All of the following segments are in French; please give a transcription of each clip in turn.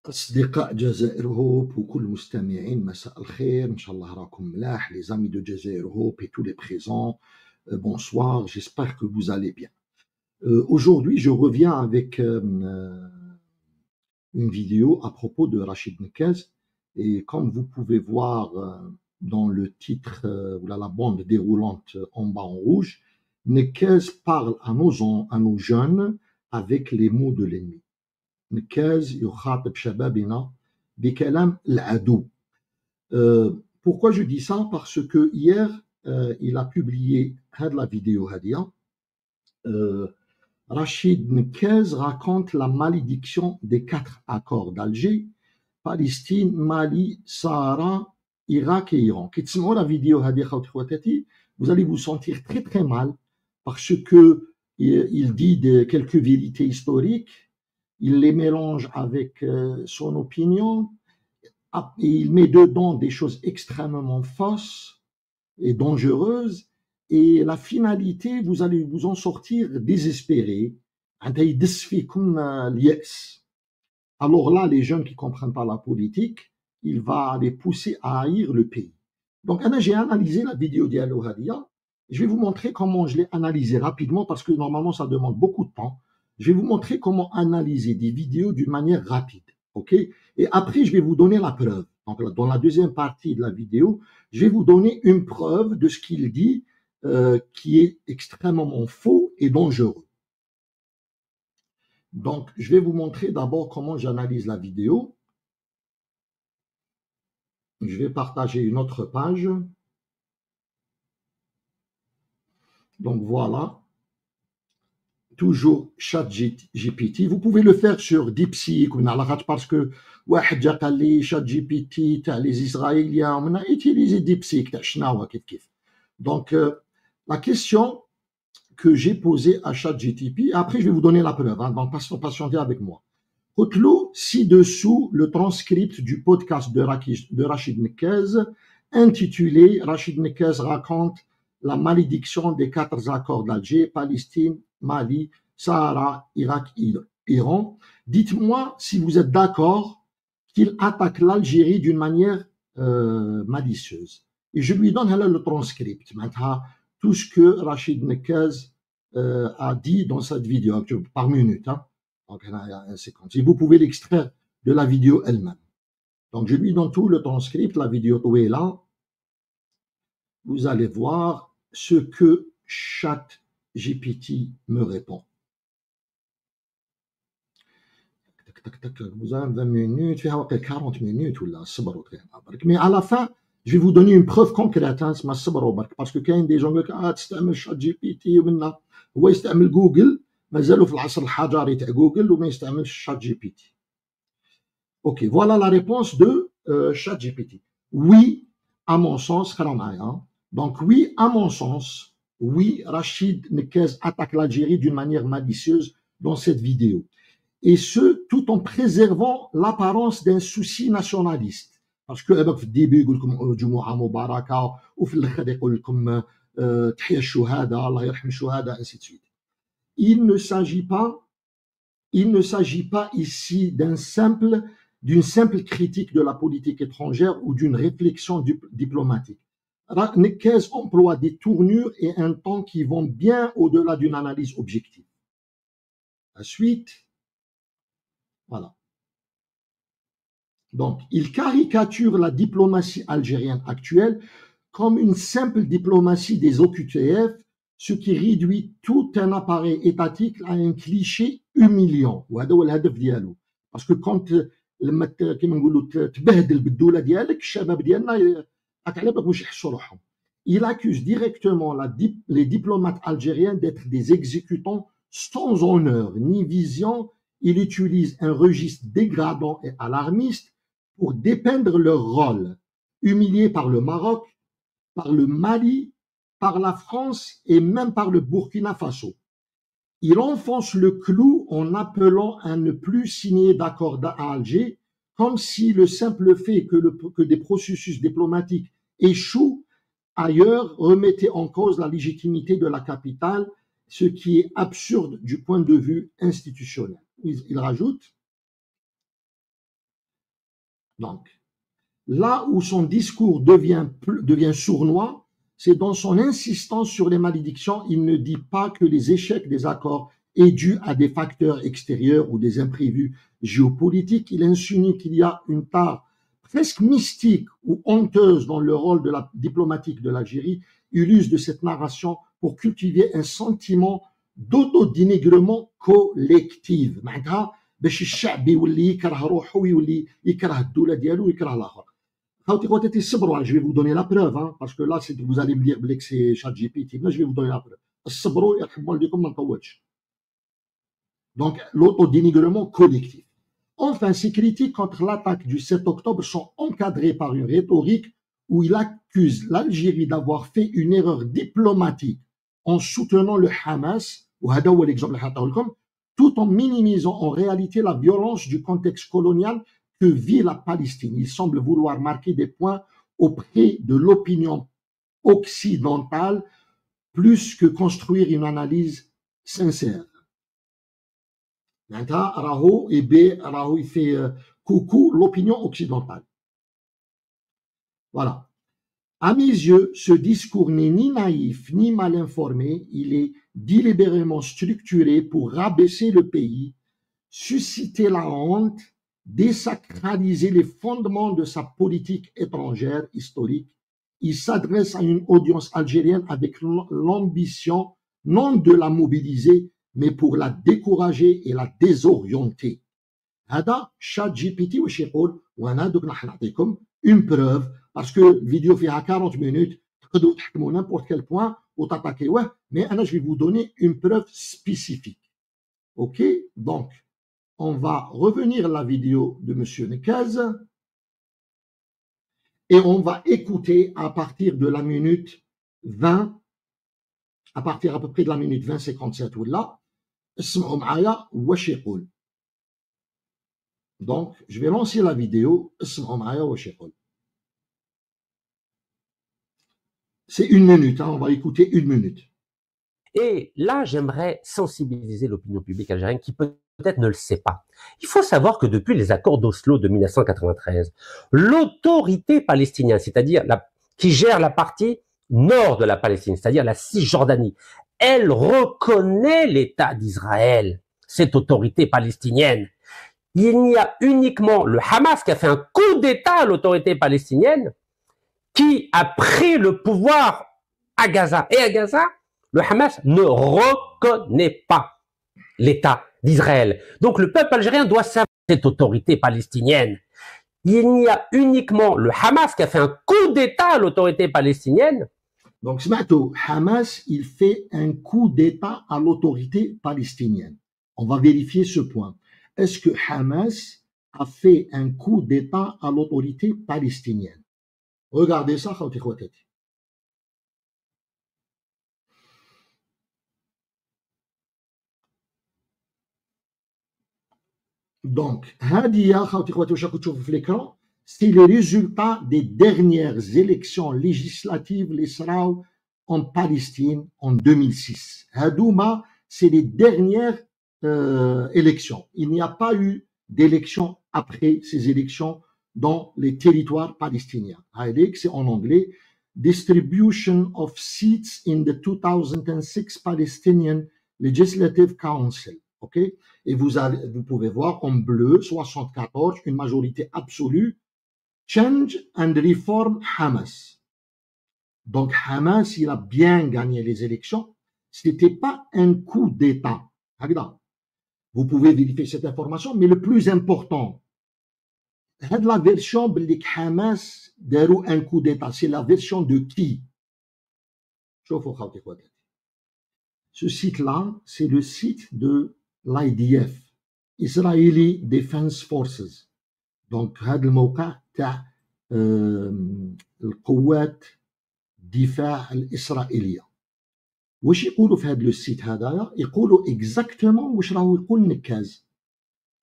أصدقاء جزائر هوب وكل المستمعين مساء الخير إن شاء الله راكم ملاح les amis de Jazair Hope et tous les présents bonsoir, j'espère que vous allez bien. Aujourd'hui je reviens avec une vidéo à propos de Rachid Nekez et comme vous pouvez voir dans le titre voilà la bande déroulante en bas en rouge, Nekez parle à nos jeunes avec les mots de l'ennemi. نكاز يخاطب شبابنا بكلام العدو. Pourquoi je dis ça? Parce que hier il a publié la vidéo هذه. Rachid Nekez raconte la malédiction des 4 accords d'Alger, Palestine, Mali, Sahara, Irak et Iran. كي تسمعوا la vidéo هذه خوتي خواتاتي, vous allez vous sentir très très mal parce que il dit quelques vérités historiques. Il les mélange avec son opinion, et il met dedans des choses extrêmement fausses et dangereuses, et la finalité, vous allez vous en sortir désespéré. Alors là, les jeunes qui ne comprennent pas la politique, il va les pousser à haïr le pays. Donc, j'ai analysé la vidéo d'Yalo Hadia. Je vais vous montrer comment je l'ai analysé rapidement, parce que normalement, ça demande beaucoup de temps. Je vais vous montrer comment analyser des vidéos d'une manière rapide, ok? Et après, je vais vous donner la preuve. Donc, dans la deuxième partie de la vidéo, je vais vous donner une preuve de ce qu'il dit qui est extrêmement faux et dangereux. Donc, je vais vous montrer d'abord comment j'analyse la vidéo. Je vais partager une autre page. Donc, voilà. Toujours ChatGPT. Vous pouvez le faire sur DeepSeek parce que ChatGPT, les Israéliens ont utilisé DeepSeek. Donc, la question que j'ai posée à ChatGPT, après je vais vous donner la preuve, donc patientez avec moi. Retenez ci-dessous le transcript du podcast de Rachid Nekez intitulé Rachid Nekez raconte la malédiction des 4 accords d'Alger, Palestine, Mali, Sahara, Irak, Iran. Dites-moi si vous êtes d'accord qu'il attaque l'Algérie d'une manière malicieuse. Et je lui donne le transcript. Maintenant, tout ce que Rachid Nekez a dit dans cette vidéo, par minute. Hein. Donc, et vous pouvez l'extraire de la vidéo elle-même. Donc, je lui donne tout le transcript, la vidéo est là. Vous allez voir ce que ChatGPT me répond. Vous avez 20 minutes, 40 minutes, mais à la fin, je vais vous donner une preuve concrète, parce que quand des gens disent ah, tu utilises ChatGPT, هو يستعمل جوجل, مازالوا في العصر الحجري تاع جوجل وما يستعملش ChatGPT. Ok, voilà la réponse de ChatGPT. Oui, à mon sens, donc oui, à mon sens, oui, Rachid Nekez attaque l'Algérie d'une manière malicieuse dans cette vidéo. Et ce, tout en préservant l'apparence d'un souci nationaliste. Parce que في الديبي يقول لكم جمعة مباركة وفي الآخر يقول لكم تحية الشهداء الله يرحم الشهداء ainsi de suite. Il ne s'agit pas ici d'une simple critique de la politique étrangère ou d'une réflexion diplomatique. Nekez emploie des tournures et un ton qui vont bien au-delà d'une analyse objective. Ensuite, voilà. Donc, il caricature la diplomatie algérienne actuelle comme une simple diplomatie des OQTF, ce qui réduit tout un appareil étatique à un cliché humiliant. Parce que quand il accuse directement les diplomates algériens d'être des exécutants sans honneur ni vision. Il utilise un registre dégradant et alarmiste pour dépeindre leur rôle, humiliés par le Maroc, par le Mali, par la France et même par le Burkina Faso. Il enfonce le clou en appelant à ne plus signer d'accord à Alger, comme si le simple fait que des processus diplomatiques échouent ailleurs remettait en cause la légitimité de la capitale, ce qui est absurde du point de vue institutionnel. Il rajoute Donc, là où son discours devient sournois, c'est dans son insistance sur les malédictions. Il ne dit pas que les échecs des accords est dû à des facteurs extérieurs ou des imprévus géopolitiques. Il insinue qu'il y a une part presque mystique ou honteuse dans le rôle de la diplomatique de l'Algérie. Il use de cette narration pour cultiver un sentiment d'autodénigrement collectif. معناتها باش الشعب يولي يكره روحه ويولي يكره الدولة ديالو ويكره الآخر. خواتي صبروا, je vais vous donner la preuve, hein, parce que là vous allez me dire que c'est ChatGPT. Là je vais vous donner la preuve. صبروا يرحم والديكم ما نطولش. Donc, l'autodénigrement collectif. Enfin, ces critiques contre l'attaque du 7 octobre sont encadrées par une rhétorique où il accuse l'Algérie d'avoir fait une erreur diplomatique en soutenant le Hamas, tout en minimisant en réalité la violence du contexte colonial que vit la Palestine. Il semble vouloir marquer des points auprès de l'opinion occidentale plus que construire une analyse sincère. Raho et B, Raho il fait coucou l'opinion occidentale. Voilà. À mes yeux, ce discours n'est ni naïf ni mal informé. Il est délibérément structuré pour rabaisser le pays, susciter la honte, désacraliser les fondements de sa politique étrangère historique. Il s'adresse à une audience algérienne avec l'ambition non de la mobiliser, mais pour la décourager et la désorienter. هذا ChatGPT واش يقول وانا دوك راح نعطيكم une preuve parce que الفيديو فيها 40 minutes تقدروا تحكموا n'importe quel point وتاتاكيوه mais انا je vais vous donner une preuve spécifique. OK, donc on va revenir à la vidéo de monsieur Nekaz et on va écouter à partir de la minute 20, à partir à peu près de la minute 20-57 ولا اسمعوا معايا واش يقول. Donc, je vais lancer la vidéo. C'est une minute, hein, on va écouter une minute. Et là, j'aimerais sensibiliser l'opinion publique algérienne qui peut-être ne le sait pas. Il faut savoir que depuis les accords d'Oslo de 1993, l'autorité palestinienne, c'est-à-dire qui gère la partie nord de la Palestine, c'est-à-dire la Cisjordanie, elle reconnaît l'État d'Israël, cette autorité palestinienne. Il n'y a uniquement le Hamas qui a fait un coup d'État à l'autorité palestinienne qui a pris le pouvoir à Gaza. Et à Gaza, le Hamas ne reconnaît pas l'État d'Israël. Donc le peuple algérien doit savoir cette autorité palestinienne. Il n'y a uniquement le Hamas qui a fait un coup d'État à l'autorité palestinienne. Donc, Smato, Hamas, il fait un coup d'État à l'autorité palestinienne. On va vérifier ce point. Est-ce que Hamas a fait un coup d'État à l'autorité palestinienne? Regardez ça, khawti khwatati. Donc, Hadia, khawti khwati, wash راكم تشوفوا في l'écran, c'est le résultat des dernières élections législatives les SRAO en Palestine en 2006. Hadouma, c'est les dernières élections. Il n'y a pas eu d'élection après ces élections dans les territoires palestiniens. C'est en anglais. Distribution of seats in the 2006 Palestinian Legislative Council. OK? Et vous pouvez voir en bleu, 74, une majorité absolue. Change and Reform Hamas. Donc Hamas, il a bien gagné les élections. Ce n'était pas un coup d'État. Vous pouvez vérifier cette information, mais le plus important, la version de Hamas darou un coup d'État, c'est la version de qui? Ce site-là, c'est le site de l'IDF, Israeli Defense Forces. Donc, هذا الموقع تاع القوات الدفاع الإسرائيلية. واش يقولوا في هذا السيت هذايا؟ يقولوا اكزاكتومون واش راهو يقول نكاز.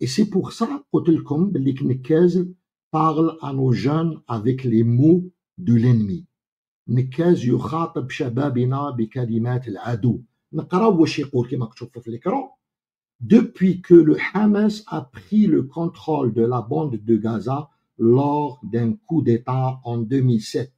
Et c'est pour ça قلت لكم باللي نكاز parle à nos jeunes avec les mots de l'ennemi. نكاز يخاطب شبابنا بكلمات العدو. نقراو واش يقول كما تشوفوا في l'écran. Depuis que le Hamas a pris le contrôle de la bande de Gaza, lors d'un coup d'État en 2007.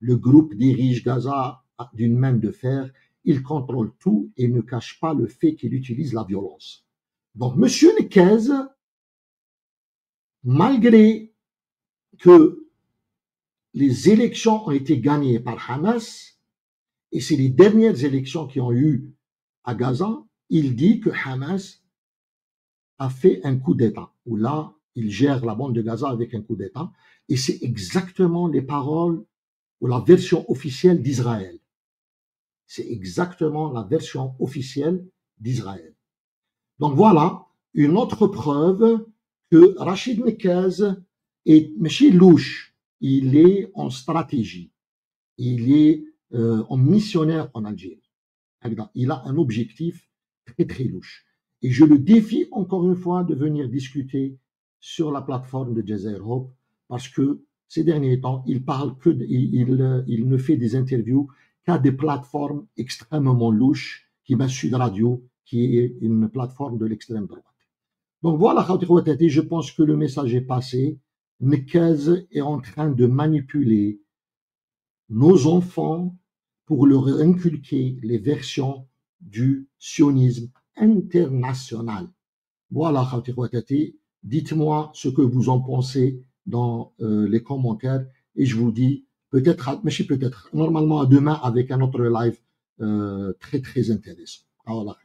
Le groupe dirige Gaza d'une main de fer. Il contrôle tout et ne cache pas le fait qu'il utilise la violence. Donc, M. Nekez, malgré que les élections ont été gagnées par Hamas, et c'est les dernières élections qui ont eu à Gaza, il dit que Hamas a fait un coup d'État, où là, il gère la bande de Gaza avec un coup d'État, et c'est exactement les paroles ou la version officielle d'Israël. C'est exactement la version officielle d'Israël. Donc voilà, une autre preuve que Rachid Nekez est Michel louche, il est en stratégie, il est en missionnaire en Algérie. Il a un objectif très très louche. Et je le défie encore une fois de venir discuter sur la plateforme de Jazeera Hope parce que ces derniers temps, il ne fait des interviews qu'à des plateformes extrêmement louches, qui m'a Sud Radio, qui est une plateforme de l'extrême droite. Donc voilà, je pense que le message est passé. Nekez est en train de manipuler nos enfants pour leur inculquer les versions du sionisme international. Voilà, dites-moi ce que vous en pensez dans les commentaires et je vous dis peut-être, mais peut-être, normalement à demain avec un autre live très très intéressant. Voilà.